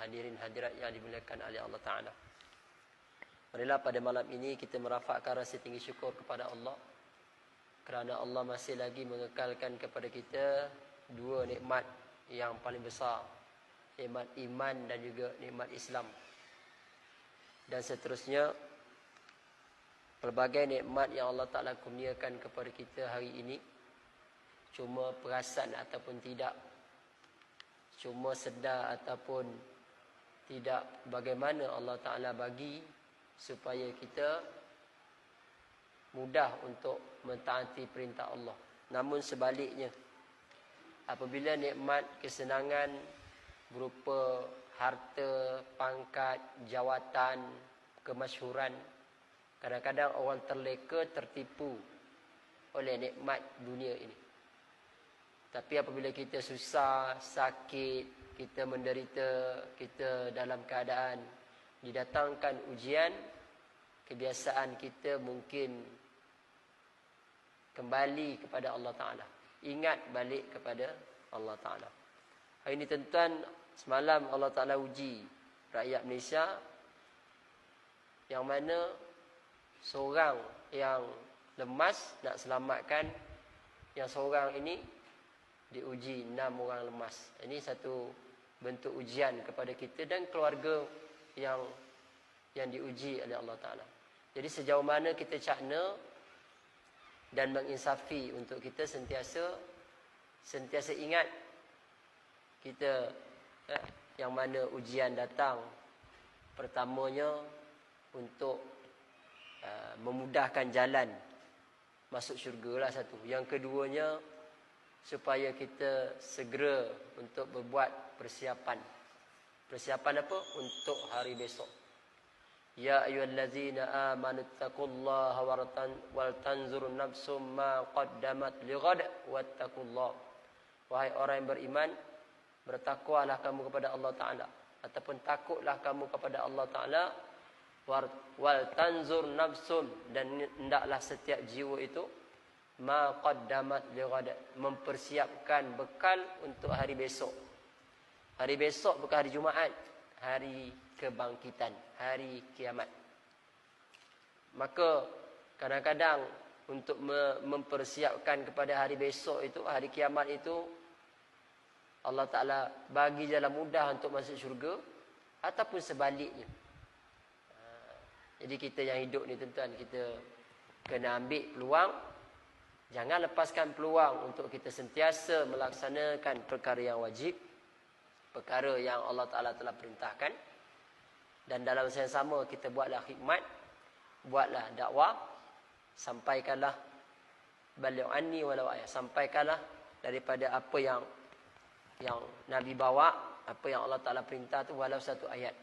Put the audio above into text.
hadirin hadirat yang dimuliakan oleh Allah Ta'ala. Marilah pada malam ini kita merafakkan rasa tinggi syukur kepada Allah, kerana Allah masih lagi mengekalkan kepada kita dua nikmat yang paling besar, nikmat iman dan juga nikmat Islam. Dan seterusnya, pelbagai nikmat yang Allah Ta'ala kurniakan kepada kita hari ini, cuma perasan ataupun tidak, cuma sedar ataupun tidak, bagaimana Allah Ta'ala bagi supaya kita mudah untuk mentaati perintah Allah. Namun sebaliknya, apabila nikmat kesenangan berupa harta, pangkat, jawatan, kemasyhuran, kadang-kadang orang terleka, tertipu oleh nikmat dunia ini. Tapi apabila kita susah, sakit, kita menderita, kita dalam keadaan didatangkan ujian, kebiasaan kita mungkin kembali kepada Allah Ta'ala, ingat balik kepada Allah Ta'ala. Hari ini tuan-tuan, semalam Allah Ta'ala uji rakyat Malaysia, yang mana seorang yang lemas nak selamatkan yang seorang ini, diuji 6 orang lemas. Ini satu bentuk ujian kepada kita dan keluarga yang diuji oleh Allah Ta'ala. Jadi sejauh mana kita cakna dan menginsafi untuk kita sentiasa ingat kita, yang mana ujian datang pertamanya untuk memudahkan jalan masuk syurga lah satu. Yang keduanya supaya kita segera untuk berbuat persiapan. Persiapan apa? Untuk hari besok. Ya ayyuhallazina amanu taqullaha wal tanzur nafsum ma qaddamat lighad wattaqullah. Wahai orang yang beriman, bertakwalah kamu kepada Allah Ta'ala, ataupun takutlah kamu kepada Allah Ta'ala. Wal tanzur nafsum, dan hendaklah setiap jiwa itu ma qaddamat lighad, mempersiapkan bekal untuk hari besok. Hari besok bukan hari Jumaat, hari kebangkitan, hari kiamat. Maka kadang-kadang untuk mempersiapkan kepada hari besok itu, hari kiamat itu, Allah Ta'ala bagi jalan mudah untuk masuk syurga, ataupun sebaliknya. Jadi kita yang hidup ni tuan-tuan, kita kena ambil peluang. Jangan lepaskan peluang untuk kita sentiasa melaksanakan perkara yang wajib, perkara yang Allah Ta'ala telah perintahkan. Dan dalam masa yang sama kita buatlah khidmat, buatlah dakwah, sampaikanlah baligh anni walau ayat, sampaikanlah daripada apa yang Nabi bawa, apa yang Allah Ta'ala perintah tu, walau satu ayat.